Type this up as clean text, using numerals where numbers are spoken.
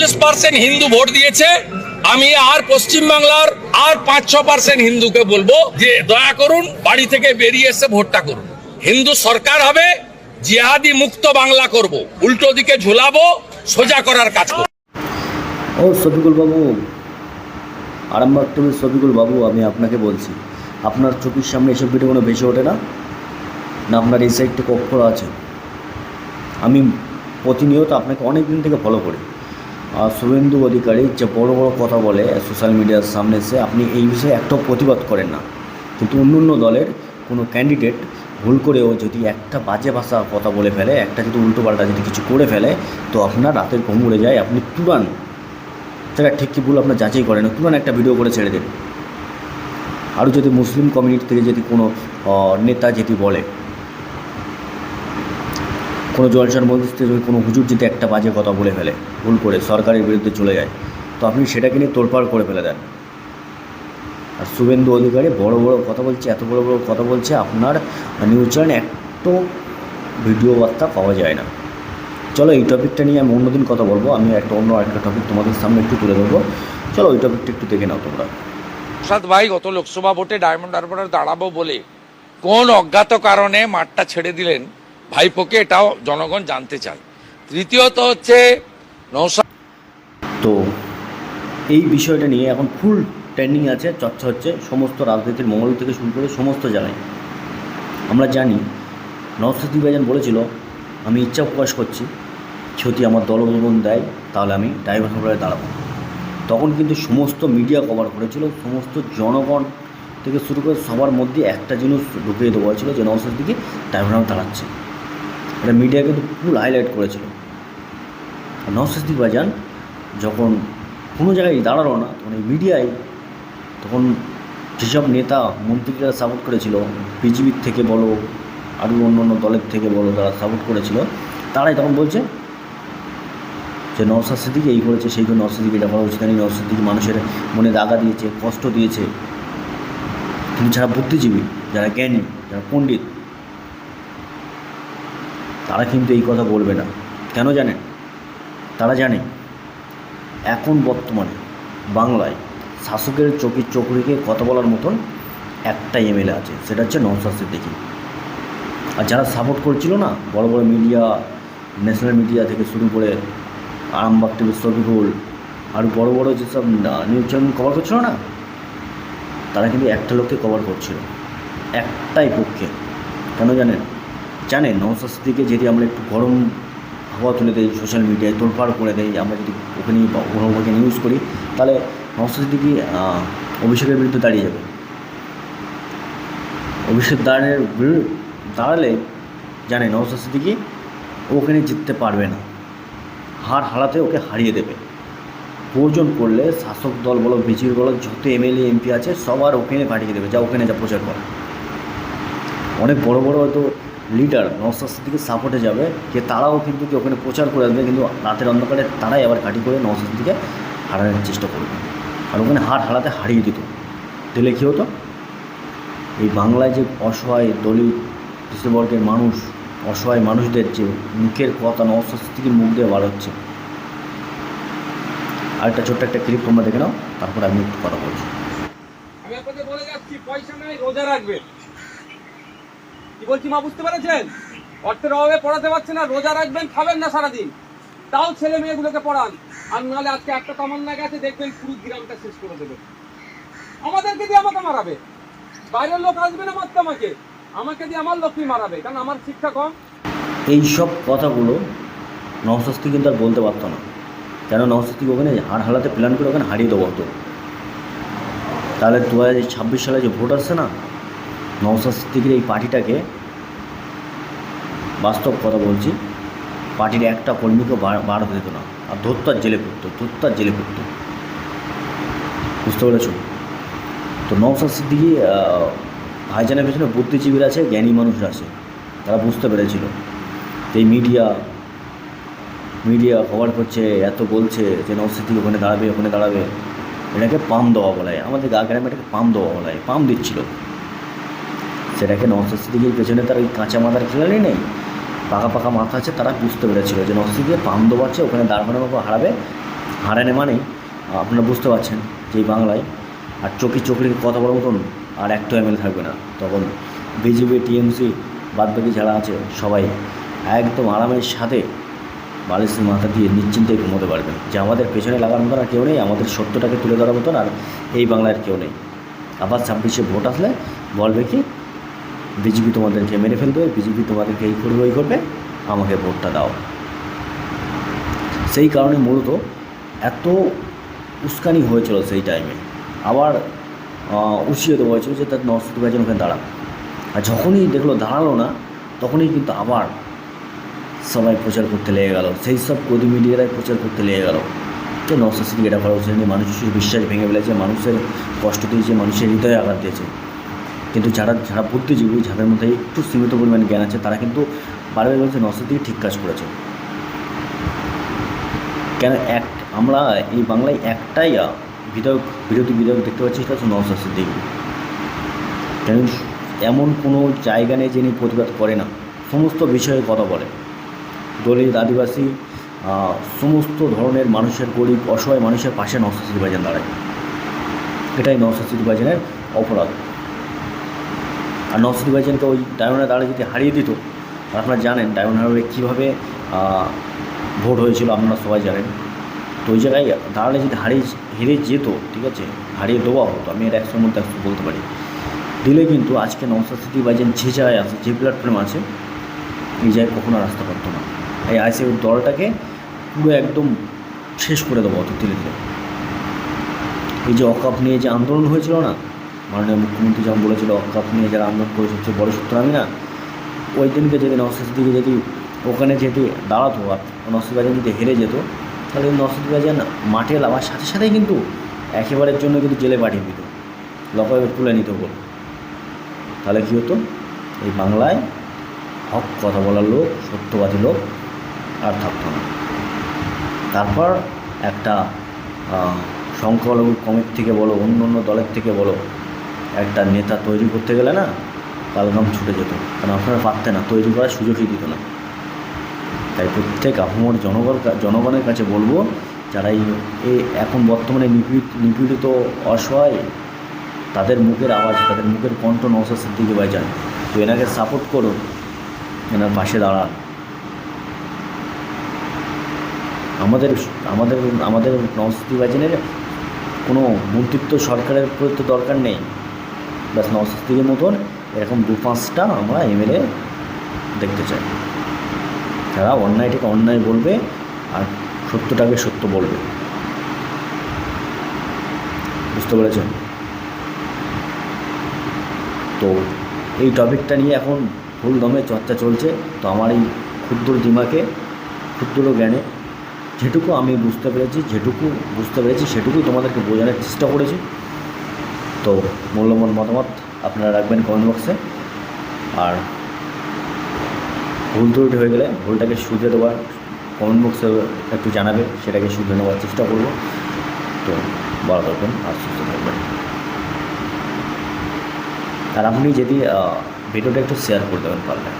40% Hindu vote দিয়েছে। আমি আর পশ্চিমবাংলার আর 5-6% হিন্দুকে বলবো যে দয়া করুন বাড়ি থেকে বেরিয়ে এসে ভোটটা করুন। হিন্দু সরকার হবে, জিহাদি মুক্ত বাংলা করব, উল্টো দিকে ঝুলাবো, সোজা করার কাজ করব। ও শফিকুল বাবু, আরামবাগ টিভির শফিকুল বাবু, আমি আপনাকে বলছি, আপনার চোখের সামনে এসব ভিডিও কোনো ভেসে ওঠে না? না আপনার এই সাইডটা কক্ষর আছে? আমি প্রতিনিয়ত আপনাকে অনেক দিন থেকে ফলো করি। আর শুভেন্দু অধিকারী যে বড় বড় কথা বলে সোশ্যাল মিডিয়ার সামনে এসে, আপনি এই বিষয়ে একটাও প্রতিবাদ করেন না। কিন্তু অন্য অন্য দলের কোনো ক্যান্ডিডেট ভুল করেও যদি একটা বাজে ভাষা কথা বলে ফেলে, একটা যদি উল্টোপাল্টা যদি কিছু করে ফেলে, তো আপনার রাতের ঘুম উড়ে যায়। আপনি তুরান সেটা ঠিক কি ভুল আপনার যাচাই করেন, তুরান একটা ভিডিও করে ছেড়ে দেন। আরও যদি মুসলিম কমিউনিটি থেকে যদি কোনো নেতা যদি বলে, কোনো জলসার মধ্যে যদি কোনো হুজুর যদি একটা বাজে কথা বলে ফেলে, ভুল করে সরকারের বিরুদ্ধে চলে যায়, তো আপনি সেটাকে নিয়ে তোলপাড় করে ফেলে দেন। আর শুভেন্দু অধিকারী বড় বড় কথা বলছে, এত বড় বড় কথা বলছে, আপনার নিউজ চ্যানেলে একটু ভিডিও বার্তা পাওয়া যায় না। চলো এই টপিকটা নিয়ে আমি অন্যদিন কথা বলবো। আমি অন্য একটা টপিক তোমাদের সামনে একটু তুলে ধরবো। চলো ওই টপিকটা একটু দেখে নাও তোমরা। প্রসাদ ভাই গত লোকসভা ভোটে ডায়মন্ড হারবারে দাঁড়াবো বলে কোন অজ্ঞাত কারণে মাঠটা ছেড়ে দিলেন ভাইপোকে, এটাও জনগণ জানতে চায়। তৃতীয়ত হচ্ছে নওশাদ, তো এই বিষয়টা নিয়ে এখন ফুল ট্রেন্ডিং আছে, চর্চা হচ্ছে সমস্ত রাজনীতির মহল থেকে শুরু করে সমস্ত জায়গায়। আমরা জানি নওশাদ ভাইজান বলেছিল, আমি ইচ্ছা প্রকাশ করছি যদি আমার দলবলবন দেয় তাহলে আমি ডায়মন্ড হারবারে দাঁড়াবো। তখন কিন্তু সমস্ত মিডিয়া কভার করেছিল, সমস্ত জনগণ থেকে শুরু করে সবার মধ্যে একটা জিনিস ঢুকিয়ে দেওয়া হয়েছিল যে নওশাদ দিকে ডায়মন্ড হারবার দাঁড়াচ্ছে। এটা মিডিয়া কিন্তু ফুল হাইলাইট করেছিল। নওশাদ ভাইজান যখন কোনো জায়গায় দাঁড়ালো না, তখন এই মিডিয়ায় তখন যেসব নেতা মন্ত্রীরা সাপোর্ট করেছিল, বিজেপির থেকে বলো আরও অন্য অন্য দলের থেকে বলো, যারা সাপোর্ট করেছিল, তারাই তখন বলছে যে নওশাদ সিদ্দিকী এই করেছে, সেই করে নওশাদ সিদ্দিকী এটা করা উচিত নেই, নওশাদ সিদ্দিকী মানুষের মনে দাগা দিয়েছে, কষ্ট দিয়েছে। কিন্তু যারা বুদ্ধিজীবী, যারা জ্ঞানী, যারা পণ্ডিত, তারা কিন্তু এই কথা বলবে না। কেন জানেন? তারা জানে এখন বর্তমানে বাংলায় শাসকের চোখের চোখরিকে কথা বলার মতন একটাই এমএলএ আছে, সেটা হচ্ছে নওশাদ সিদ্দিকী। আর যারা সাপোর্ট করছিল না, বড় বড় মিডিয়া, ন্যাশনাল মিডিয়া থেকে শুরু করে আরামবাগ টিভির শফিকুল, আর বড় বড় যেসব নিউজ চ্যানেল কভার করছিল না, তারা কিন্তু একটা লোককে কভার করছিল, একটাই পক্ষে। কেন জানেন? নওশাদ সিদ্দিকীকে যদি আমরা একটু গরম হাওয়া তুলে দেই, সোশ্যাল মিডিয়ায় তোলপাড় করে দেই, আমরা যদি ওখানে ওখানে নিউজ করি, তাহলে নওশাদ সিদ্দিকী অভিষেকের বিরুদ্ধে দাঁড়িয়ে যাবে। অভিষেক দাঁড়ালে জানে নওশাদ সিদ্দিকী ওখানে জিততে পারবে না, হার হারাতে ওকে হারিয়ে দেবে। প্রয়োজন করলে শাসক দল বলো, বিজেপি বলো, যত এমএলএ এমপি আছে সবার ওখানে পাঠিয়ে দেবে, যা ওখানে যা প্রচার করে। অনেক বড় বড় হয়তো লিডার নওশাদ সিদ্দিকীর সাপোর্টে যাবে, যে তারাও কিন্তু ওখানে প্রচার করে আসবে, কিন্তু রাতের অন্ধকারে তারাই আবার ঘাঁটি করে নওশাদ সিদ্দিকীকে হারানোর চেষ্টা করবে। আর ওখানে হারাতে হারিয়ে দিত। দিলে কী হতো? এই বাংলায় যে অসহায় দলিত পিছিবর্গের মানুষ, অসহায় মানুষদের যে মুখের কথা নওশাদ সিদ্দিকীর মুখ দিয়ে বার হচ্ছে। আরেকটা ছোট্ট একটা ক্লিপ তোমরা দেখে নাও, তারপরে আমি একটু কথা বলছি। আমি আপনাকে বলে যাচ্ছি, পয়সা নাই, রোজা রাখবেন। কি বলছি মা, বুঝতে পেরেছেন? অর্থের অভাবে পড়াতে পারছে না, রোজা রাখবেন, খাবেন না সারাদিন, তাও ছেলে মেয়েগুলোকে পড়ান। আর নাহলে আজকে একটা তামান্না গেছে, দেখবেন পুরো গ্রামটা শেষ করে দেবে। আমাদেরকে দিয়ে আমাকে মারাবে, বাইরের লোক আসবে না মারতে আমাকে দিয়ে আমার লোকই মারাবে, কারণ আমার শিক্ষা কম। এইসব কথাগুলো নওশাদ সিদ্দিকী কিন্তু আর বলতে পারতো না। কেন? নওশাদ সিদ্দিকী ওখানে হালাতে প্ল্যান করে ওখানে হারিয়ে দেবো হতো। তাহলে 2026 সালে যে ভোট আসছে না, নওশাদ সিদ্দিকীর এই পার্টিটাকে, বাস্তব কথা বলছি, পার্টির একটা কর্মীকেও বার হতে দিত না, আর ধরতার জেলে পড়তো। বুঝতে পেরেছ? তো নওশাদ সিদ্দিকী ভাইজানের পেছনে বুদ্ধিজীবীরা আছে, জ্ঞানী মানুষরা আছে, তারা বুঝতে পেরেছিল। এই মিডিয়া কভার করছে, এত বলছে যে নওশাদ সিদ্দিকী ওখানে দাঁড়াবে, এটাকে পাম দেওয়া বলা হয়। আমাদের গ্রামে এটাকে পাম দেওয়া বলা হয়, পাম দিচ্ছিল। সেটাকে নওশাদ সিদ্দিকীর পেছনে তার ওই কাঁচা মাথার খেলালি নেই, পাকা মাথা আছে, তারা বুঝতে পেরেছিল যে নওশাদ সিদ্দিকী পাম দেওয়াচ্ছে, ওখানে দাঁড়ানোর হারাবে, হারানে মানেই আপনারা বুঝতে পারছেন যে এই বাংলায় আর চোখে কথা বলার মতন আর একটা এমএলএ থাকবে না। তখন বিজেপি টিএমসি বাদবাকি যারা আছে সবাই একদম আরামের সাথে বালিশের মাথা দিয়ে নিশ্চিন্তে ঘুমোতে পারবেন যে আমাদের পেছনে লাগার মতন আর কেউ নেই, আমাদের সত্যটাকে তুলে ধরার মতন আর এই বাংলার কেউ নেই। আবার 26-এ ভোট আসলে বলবে কি বিজেপি তোমাদেরকে মেরে ফেলবে, বিজেপি তোমাদেরকে এই করবে ওই করবে, আমাকে ভোটটা দাও। সেই কারণে মূলত এত উস্কানি হয়েছিল সেই টাইমে। আবার উঠিয়ে দেওয়া হয়েছিল যে তার নওশাদ ভাইজান ওখানে দাঁড়াবে। আর যখনই দেখলো দাঁড়ালো না তখনই কিন্তু আবার সবাই প্রচার করতে লেগে গেল, সেই সব গদি মিডিয়ারাই প্রচার করতে লেগে গেল যে নওশাদ সিদ্দিকী এটা করা উচিত, মানুষের বিশ্বাস ভেঙে ফেলেছে, মানুষের কষ্ট দিয়েছে, মানুষের হৃদয়ে আঘাত দিয়েছে। কিন্তু যারা বুদ্ধিজীবী, যাদের মধ্যে একটু সীমিত পরিমাণে জ্ঞান আছে, তারা কিন্তু বারবার বলছে নওশাদ সিদ্দিকী ঠিক কাজ করেছে। কেন আমরা এই বাংলায় একটাই বিরোধী বিধায়ক দেখতে পাচ্ছি, সেটা হচ্ছে নওশাদ সিদ্দিকী। কেন এমন কোনো জায়গা নেই যিনি প্রতিবাদ করে না, সমস্ত বিষয়ে কথা বলে। দলিত, আদিবাসী, সমস্ত ধরনের মানুষের, গরিব অসহায় মানুষের পাশে নওশাদ সিদ্দিকী ভাইজান দাঁড়ায়। এটাই নওশাদ সিদ্দিকী ভাইজানের অপরাধ। আর নওশাদ সিদ্দিকী ভাইজানকে ওই ডায়মন্ডে দাঁড়িয়ে যদি হারিয়ে দিত, আর আপনারা জানেন ডায়মন্ড হারবারে কীভাবে ভোট হয়েছিল, আপনারা সবাই জানেন। তো ওই জায়গায় দাঁড়ালে যদি হেরে যেত, ঠিক আছে, হারিয়ে দেওয়া হতো, আমি এর 100-এর মধ্যে 100 বলতে পারি, দিলে কিন্তু আজকে নওশাদ সিদ্দিকী ভাইজান যে জায়গায় আছে, যে প্ল্যাটফর্মে আছে, এই জায়গায় কখনো রাস্তা পারতো না। এই আইসিএফ দলটাকে পুরো একদম শেষ করে দেবো অত ধীরে ধীরে। এই যে অকাপ নিয়ে যে আন্দোলন হয়েছিল না, মাননীয় মুখ্যমন্ত্রী যেমন বলেছিল অকাপ নিয়ে যারা আন্দোলন করে সবচেয়ে বড় সূত্র আমি না, ওই দিনকে যদি নওশাদ সিদ্দিকী যদি ওখানে যদি দাঁড়াতো আর নওশাদ ভাইজান যদি হেরে যেত, তাহলে নওশাদ ভাইজান মাঠে নামার সাথে সাথেই কিন্তু একেবারের জন্য কিন্তু জেলে পাঠিয়ে দিত, লকাপে তুলে নিত বলে। তাহলে কী হতো, এই বাংলায় হক কথা বলার লোক, সত্যবাদী লোক আর থাকতো না। তারপর একটা সংখ্যালঘু কমিটি থেকে বলো, অন্য দলের থেকে বলো, একটা নেতা তৈরি করতে গেলে না কালঘাম ছুটে যেত, কারণ আপনারা পারতেন না, তৈরি করার সুযোগই দিত না। তাই প্রত্যেক আহমর জনগণের কাছে বলবো, যারা এই এখন বর্তমানে নিপীড়িত অসহায়, তাদের মুখের আওয়াজ, তাদের মুখের কণ্ঠ নওশাদ সিদ্দিকী ভাইজান। তো এনাকে সাপোর্ট করুন, এনার পাশে দাঁড়ান। আমাদের নওশাদ সিদ্দিকী ভাইজানের কোনো মন্ত্রিত্ব সরকারের প্রতি দরকার নেই। ব্যাস নওশাদ সিদ্দিকীর মতন এরকম 2-5টা আমরা এমএলএ দেখতে চাই, যারা অন্যায়টাকে অন্যায় বলবে আর সত্যটাকে সত্য বলবে। বুঝতে পেরেছেন? তো এই টপিকটা নিয়ে এখন ফুল দমে চর্চা চলছে। তো আমার এই ক্ষুদ্র দিমাগে, ক্ষুদ্র জ্ঞানে যেটুকু আমি বুঝতে পেরেছি সেটুকুই তোমাদেরকে বোঝানোর চেষ্টা করেছি। তো মূল্যবান মতামত আপনারা রাখবেন কমেন্ট বক্সে, আর ভুল ত্রুটি হয়ে গেলে ভুলটাকে শুধরে দেওয়ার কমেন্ট বক্সে একটু জানাবে, সেটাকে শুধরে নেওয়ার চেষ্টা করব। তো ভালো থাকবেন আর সুস্থ থাকবেন। আর আপনি যদি ভিডিওটা একটু শেয়ার করে দেবেন পারলে।